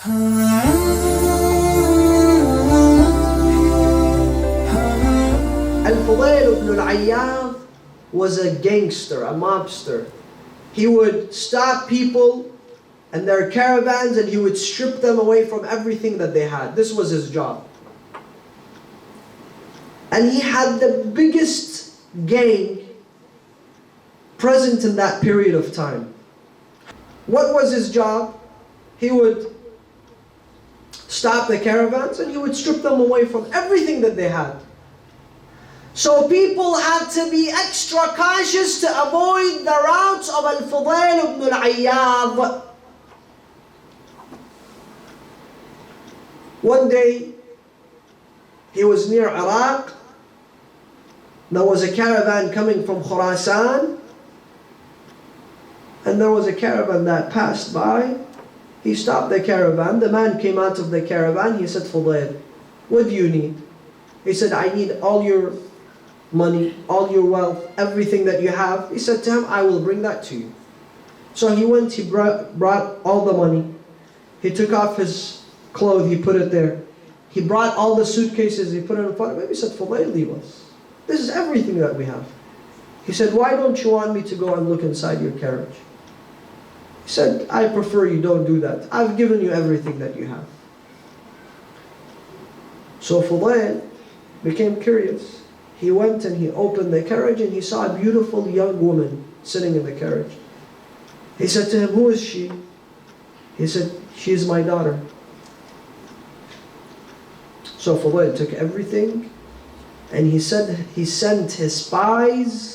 Al-Fudhayl bin Iyyadh was a gangster, a mobster. He would stop people and their caravans and he would strip them away from everything that they had. This was his job. And he had the biggest gang present in that period of time. What was his job? He would stop the caravans and he would strip them away from everything that they had. So people had to be extra cautious to avoid the routes of Al-Fudhayl bin Iyyadh. One day, he was near Iraq. There was a caravan coming from Khurasan, and there was a caravan that passed by. He stopped the caravan. The man came out of the caravan. He said, Fudhayl, what do you need? He said, I need all your money, all your wealth, everything that you have. He said to him, I will bring that to you. So he went, he brought all the money. He took off his clothes, he put it there. He brought all the suitcases, he put it in front of him. He said, Fudhayl, leave us. This is everything that we have. He said, why don't you want me to go and look inside your carriage? He said, I prefer you don't do that. I've given you everything that you have. So Fudhayl became curious. He went and he opened the carriage and he saw a beautiful young woman sitting in the carriage. He said to him, who is she? He said, she is my daughter. So Fudhayl took everything and he said he sent his spies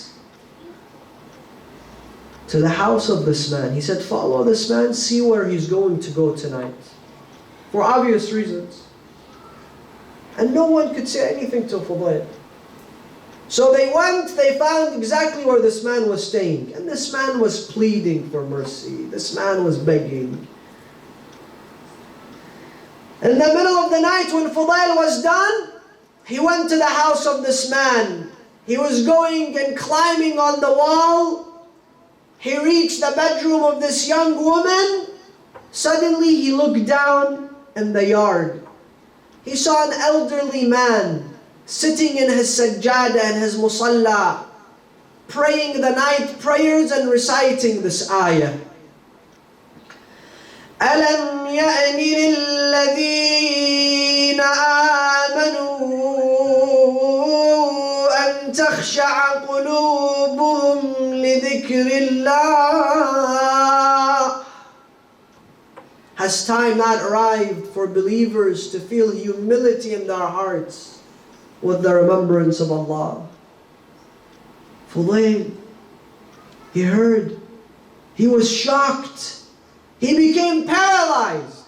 to the house of this man. He said, follow this man, see where he's going to go tonight. For obvious reasons. And no one could say anything to Fudhayl. So they went, they found exactly where this man was staying. And this man was pleading for mercy. This man was begging. In the middle of the night when Fudhayl was done, he went to the house of this man. He was going and climbing on the wall. He reached the bedroom of this young woman. Suddenly he looked down in the yard. He saw an elderly man sitting in his sajjada and his musalla, praying the night prayers and reciting this ayah. أَلَمْ يَأْنِ لِلَّذِينَ آمَنُوا أَن تَخْشَعَ قُلُوبُهُمْ لِذِكْرِ اللَّهِ. Has time not arrived for believers to feel humility in their hearts with the remembrance of Allah? Fudhayl, he heard, he was shocked. He became paralyzed.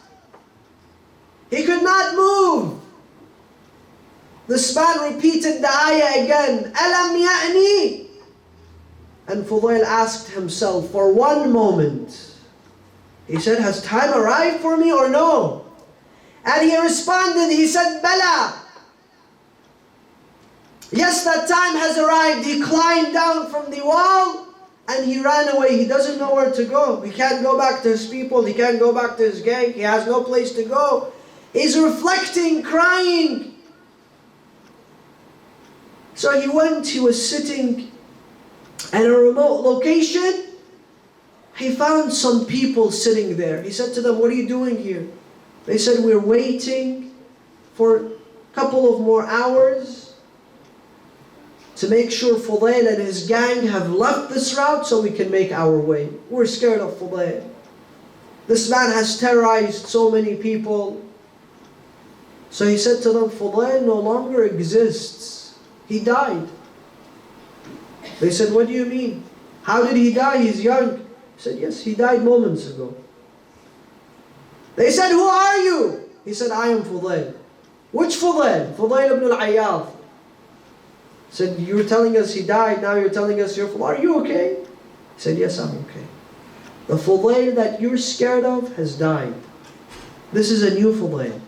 He could not move. This man repeated the ayah again, Alam ya'ni? And Fudhayl asked himself for one moment. He said, has time arrived for me or no? And he responded, he said, Bala. Yes, that time has arrived. He climbed down from the wall and he ran away. He doesn't know where to go. He can't go back to his people. He can't go back to his gang. He has no place to go. He's reflecting, crying. So he went, he was sitting at a remote location. He found some people sitting there. He said to them, what are you doing here? They said, we're waiting for a couple of more hours to make sure Fudhayl and his gang have left this route so we can make our way. We're scared of Fudhayl. This man has terrorized so many people. So he said to them, Fudhayl no longer exists. He died. They said, what do you mean? How did he die? He's young. He said, yes, he died moments ago. They said, who are you? He said, I am Fudhayl. Which Fudhayl? Fudhayl bin Iyyadh. Said, you were telling us he died, now you're telling us you're Fudhayl. Are you okay? He said, yes, I'm okay. The Fudhayl that you're scared of has died. This is a new Fudhayl.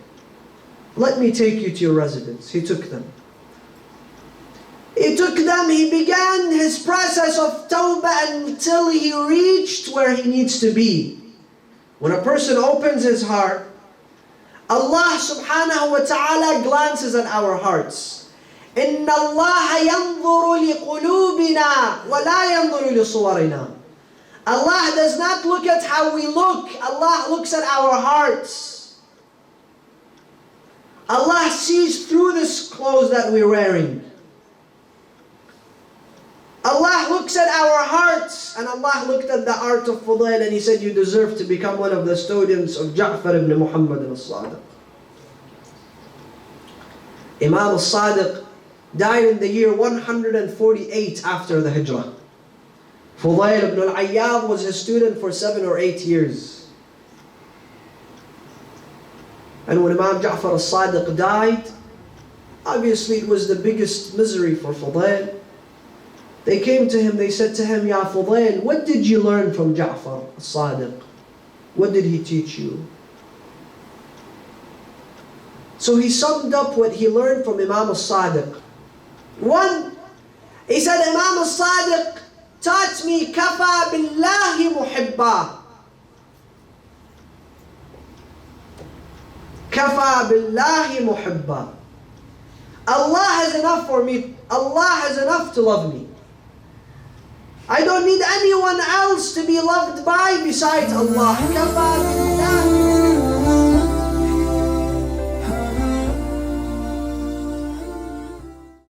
Let me take you to your residence. He took them. He began his process of tawbah until he reached where he needs to be. When a person opens his heart Allah subhanahu wa ta'ala glances at our hearts. إِنَّ اللَّهَ يَنْظُرُ لِقُلُوبِنَا وَلَا يَنْظُرُ لِصُوَرِنَا. Allah does not look at how we look. Allah looks at our hearts. Allah sees through this clothes that we're wearing. Allah looks at our hearts, and Allah looked at the art of Fudhayl and He said, you deserve to become one of the students of Ja'far ibn Muhammad al-Sadiq. Imam al-Sadiq died in the year 148 after the Hijrah. Al-Fudhayl bin Iyyadh was his student for 7 or 8 years. And when Imam Ja'far al-Sadiq died, obviously it was the biggest misery for Fudhayl. They came to him, they said to him, Ya Fudhayl, what did you learn from Ja'far al-Sadiq? What did he teach you? So he summed up what he learned from Imam al-Sadiq. One, he said, Imam al-Sadiq taught me, Kafa billahi muhibba. Kafa billahi muhibba. Allah has enough for me. Allah has enough to love me. I don't need anyone else to be loved by besides Allah. Kafa billahi